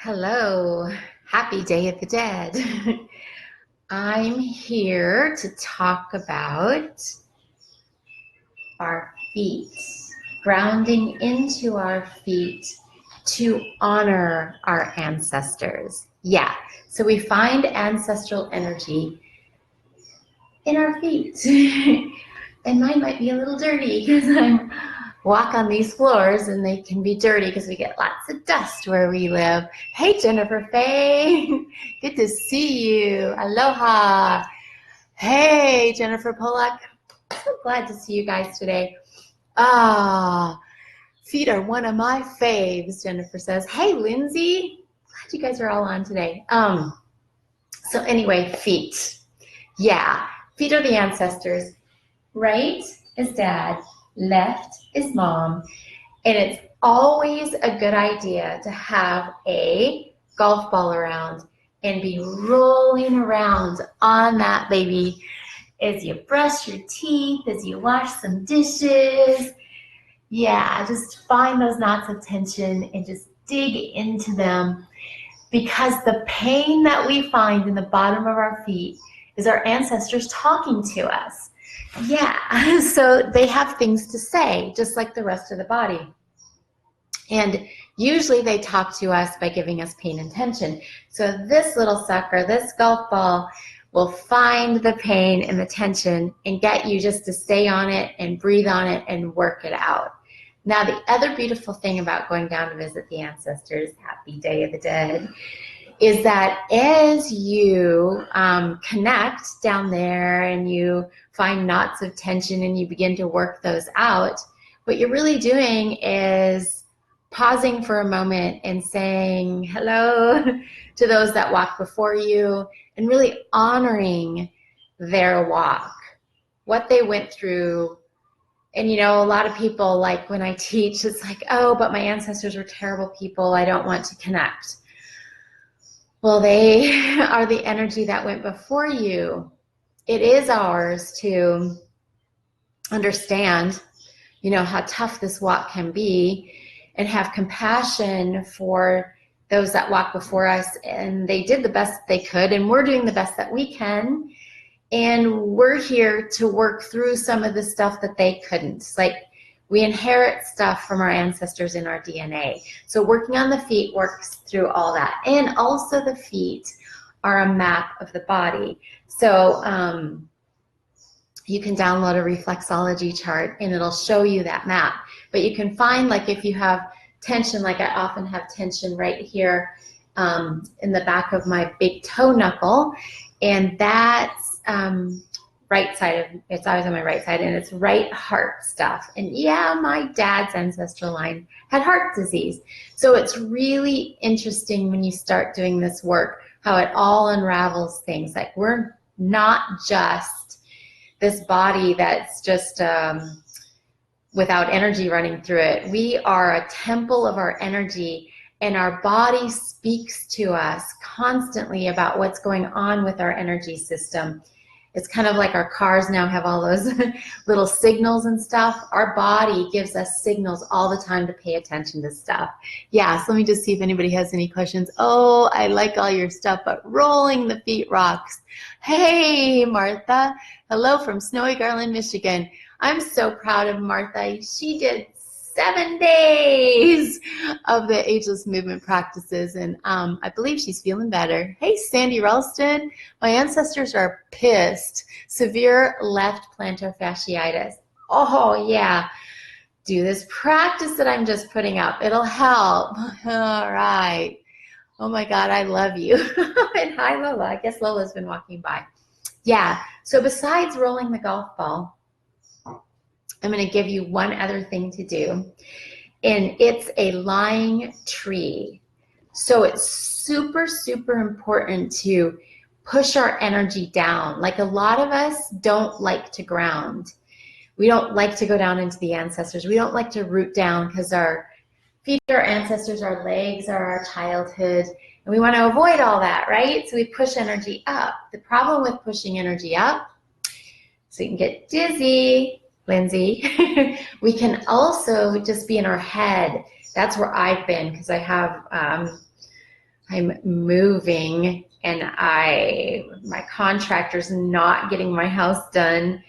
Hello, happy Day of the Dead. I'm here to talk about our feet, grounding into our feet to honor our ancestors. Yeah, so we find ancestral energy in our feet. And mine might be a little dirty because I'm walk on these floors and they can be dirty because we get lots of dust where we live. Hey, Jennifer Faye. Good to see you. Aloha. Hey, Jennifer Pollock. So glad to see you guys today. Feet are one of my faves, Jennifer says. Hey, Lindsay. Glad you guys are all on today. So anyway, feet. Yeah, feet are the ancestors. Right is dad, left is mom, and it's always a good idea to have a golf ball around and be rolling around on that baby as you brush your teeth, as you wash some dishes. Yeah, just find those knots of tension and just dig into them, because the pain that we find in the bottom of our feet is our ancestors talking to us. Yeah, so they have things to say, just like the rest of the body. And usually they talk to us by giving us pain and tension. So this little sucker, this golf ball, will find the pain and the tension and get you just to stay on it and breathe on it and work it out. Now, the other beautiful thing about going down to visit the ancestors, happy Day of the Dead, is that as you connect down there and you find knots of tension and you begin to work those out, what you're really doing is pausing for a moment and saying hello to those that walk before you and really honoring their walk, what they went through. And, you know, a lot of people, like when I teach, it's like, oh, but my ancestors were terrible people. I don't want to connect. Well, they are the energy that went before you. It is ours to understand, you know, how tough this walk can be and have compassion for those that walk before us. And they did the best they could, and we're doing the best that we can. And we're here to work through some of the stuff that they couldn't. Like, we inherit stuff from our ancestors in our DNA. So working on the feet works through all that. And also the feet are a map of the body. So you can download a reflexology chart and it'll show you that map. But you can find, like, if you have tension, like I often have tension right here in the back of my big toe knuckle, and that's right side of, it's always on my right side, and it's right heart stuff. And yeah, my dad's ancestral line had heart disease. So it's really interesting when you start doing this work, how it all unravels things. Like, we're not just this body that's just without energy running through it. We are a temple of our energy, and our body speaks to us constantly about what's going on with our energy system. It's kind of like our cars now have all those little signals and stuff. Our body gives us signals all the time to pay attention to stuff. Yeah, so let me just see if anybody has any questions. Oh, I like all your stuff, but rolling the feet rocks. Hey, Martha. Hello from Snowy Garland, Michigan. I'm so proud of Martha. She did 7 days of the Ageless Movement practices, and I believe she's feeling better. Hey, Sandy Ralston, my ancestors are pissed. Severe left plantar fasciitis. Oh, yeah. Do this practice that I'm just putting up. It'll help. All right. Oh, my God, I love you. And hi, Lola. I guess Lola's been walking by. Yeah, so besides rolling the golf ball, I'm going to give you one other thing to do, and it's a lying tree. So it's super, super important to push our energy down. Like, a lot of us don't like to ground. We don't like to go down into the ancestors. We don't like to root down because our feet are our ancestors, our legs are our childhood, and we want to avoid all that, right? So we push energy up. The problem with pushing energy up, so you can get dizzy, Lindsay, we can also just be in our head. That's where I've been, because I have I'm moving and my contractor's not getting my house done.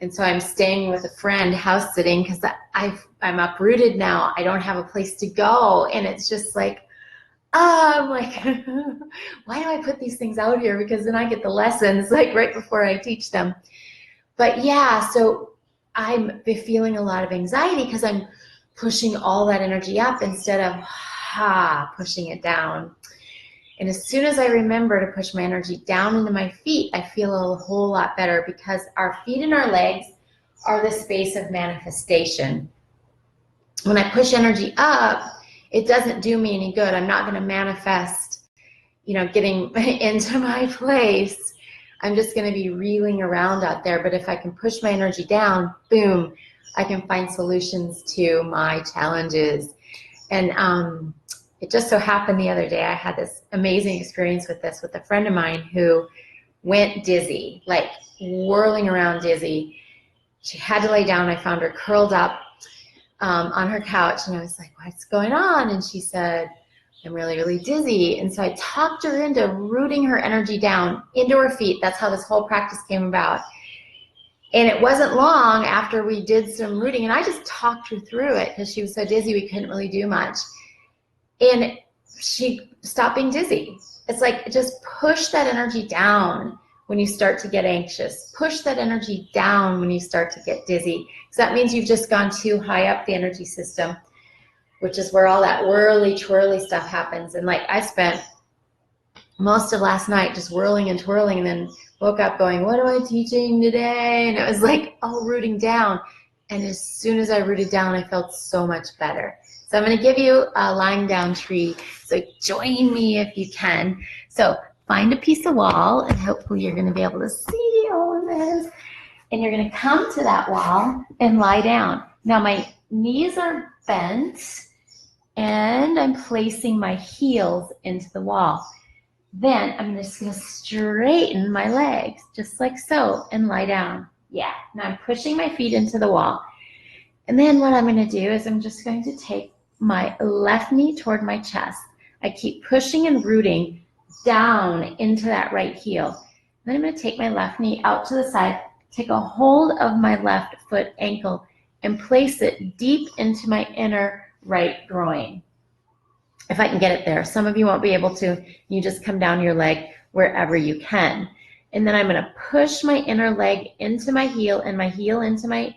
And so I'm staying with a friend, house sitting, because I'm uprooted now. I don't have a place to go. And it's just like, I'm like, why do I put these things out here? Because then I get the lessons like right before I teach them. But yeah, so I'm feeling a lot of anxiety because I'm pushing all that energy up instead of pushing it down. And as soon as I remember to push my energy down into my feet, I feel a whole lot better, because our feet and our legs are the space of manifestation. When I push energy up, it doesn't do me any good. I'm not going to manifest, getting into my place. I'm just going to be reeling around out there. But if I can push my energy down, boom, I can find solutions to my challenges. And it just so happened the other day, I had this amazing experience with a friend of mine who went dizzy, like whirling around dizzy. She had to lay down. I found her curled up on her couch, and I was like, what's going on? And she said, I'm really, really dizzy. And so I talked her into rooting her energy down into her feet. That's how this whole practice came about. And it wasn't long after we did some rooting, and I just talked her through it because she was so dizzy we couldn't really do much. And she stopped being dizzy. It's like, just push that energy down when you start to get anxious. Push that energy down when you start to get dizzy. Because that means you've just gone too high up the energy system, which is where all that whirly twirly stuff happens. And like, I spent most of last night just whirling and twirling, and then woke up going, what am I teaching today? And it was like all rooting down. And as soon as I rooted down, I felt so much better. So I'm going to give you a lying down tree. So join me if you can. So find a piece of wall, and hopefully you're going to be able to see all of this. And you're going to come to that wall and lie down. Now my knees are bent, and I'm placing my heels into the wall. Then I'm just going to straighten my legs, just like so, and lie down. Yeah, now I'm pushing my feet into the wall. And then what I'm going to do is I'm just going to take my left knee toward my chest. I keep pushing and rooting down into that right heel. Then I'm going to take my left knee out to the side, take a hold of my left foot ankle, and place it deep into my inner right groin. If I can get it there. Some of you won't be able to. You just come down your leg wherever you can. And then I'm going to push my inner leg into my heel and my heel into my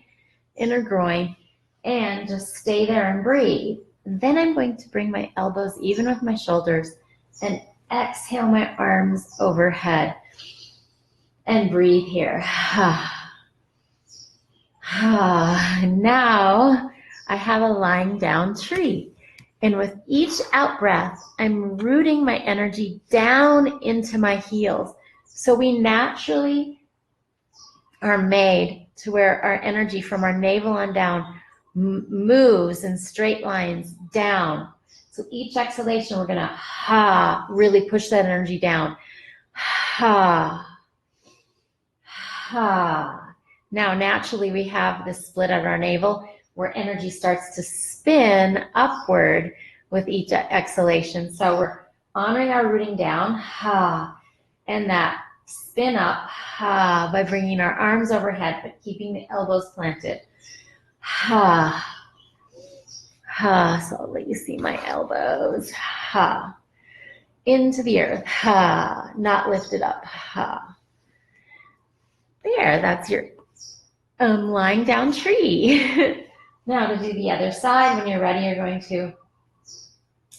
inner groin, and just stay there and breathe. And then I'm going to bring my elbows even with my shoulders and exhale my arms overhead and breathe here. Now I have a lying down tree. And with each out breath, I'm rooting my energy down into my heels. So we naturally are made to where our energy from our navel on down moves in straight lines down. So each exhalation, we're going to really push that energy down. Now, naturally, we have this split at our navel where energy starts to spin upward with each exhalation. So we're honoring our rooting down, and that spin up, by bringing our arms overhead, but keeping the elbows planted. So I'll let you see my elbows. Into the earth. Not lifted up. There, that's your lying down tree. Now to do the other side, when you're ready, you're going to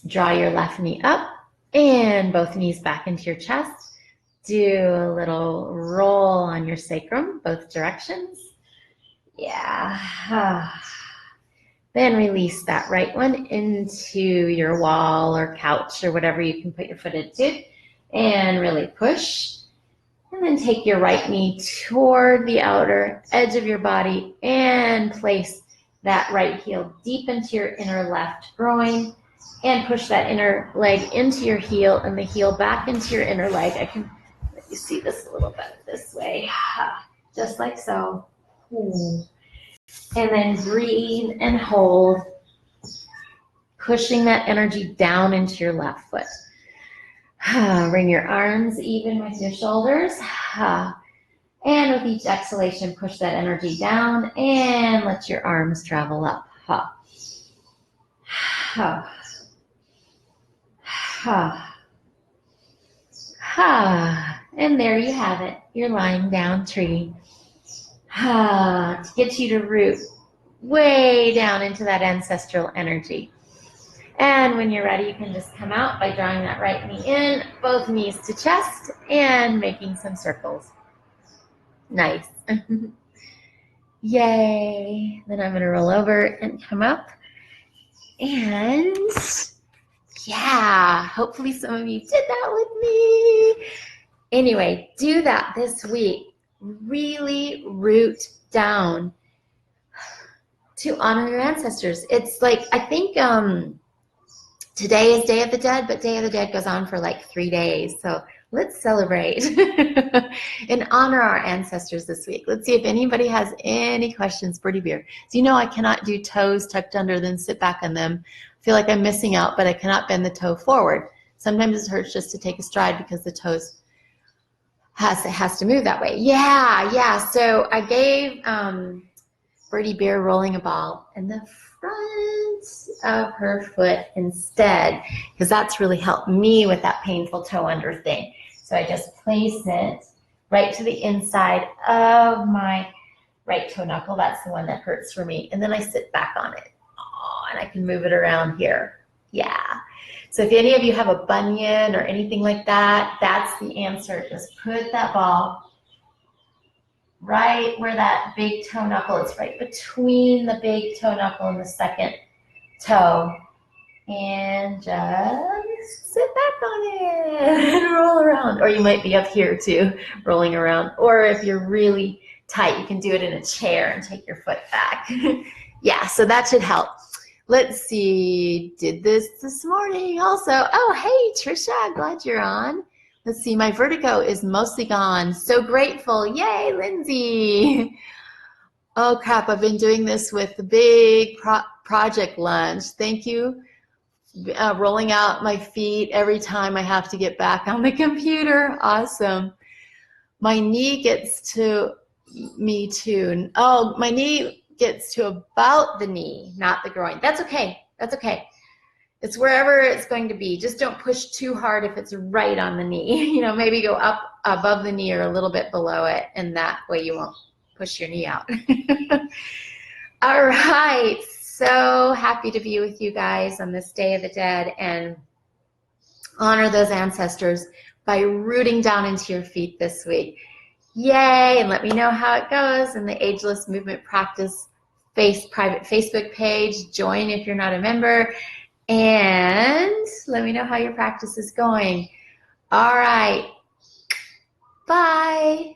draw your left knee up and both knees back into your chest. Do a little roll on your sacrum, both directions. Yeah. Then release that right one into your wall or couch or whatever you can put your foot into, and really push. And then take your right knee toward the outer edge of your body and place that right heel deep into your inner left groin, and push that inner leg into your heel and the heel back into your inner leg. I can let you see this a little bit this way, just like so. And then breathe and hold, pushing that energy down into your left foot. Bring your arms even with your shoulders. And with each exhalation, push that energy down and let your arms travel up. And there you have it, your lying down tree. To get you to root way down into that ancestral energy. And when you're ready, you can just come out by drawing that right knee in, both knees to chest, and making some circles. Nice. Yay. Then I'm going to roll over and come up. And yeah, hopefully some of you did that with me. Anyway, do that this week. Really root down to honor your ancestors. It's like, I think today is Day of the Dead, but Day of the Dead goes on for like 3 days. So let's celebrate and honor our ancestors this week. Let's see if anybody has any questions. Birdie Beer. So you know I cannot do toes tucked under, then sit back on them. I feel like I'm missing out, but I cannot bend the toe forward. Sometimes it hurts just to take a stride because the toes has to move that way. Yeah. So I gave Birdie Beer rolling a ball in the front of her foot instead, because that's really helped me with that painful toe under thing. So I just place it right to the inside of my right toe knuckle. That's the one that hurts for me. And then I sit back on it. Oh, and I can move it around here. Yeah. So if any of you have a bunion or anything like that, that's the answer. Just put that ball right where that big toe knuckle is, right between the big toe knuckle and the second toe. And just sit back on it and roll around. Or you might be up here too, rolling around. Or if you're really tight, you can do it in a chair and take your foot back. Yeah, so that should help. Let's see, did this morning also. Oh, hey, Trisha, glad you're on. Let's see, my vertigo is mostly gone. So grateful. Yay, Lindsay. Oh, crap, I've been doing this with the big project lunch. Thank you. Rolling out my feet every time I have to get back on the computer. Awesome. My knee gets to me too. Oh, my knee gets to about the knee, not the groin. That's okay. That's okay. It's wherever it's going to be. Just don't push too hard if it's right on the knee. Maybe go up above the knee or a little bit below it, and that way you won't push your knee out. All right. So happy to be with you guys on this Day of the Dead and honor those ancestors by rooting down into your feet this week. Yay, and let me know how it goes in the Ageless Movement Practice private Facebook page. Join if you're not a member, and let me know how your practice is going. All right, bye.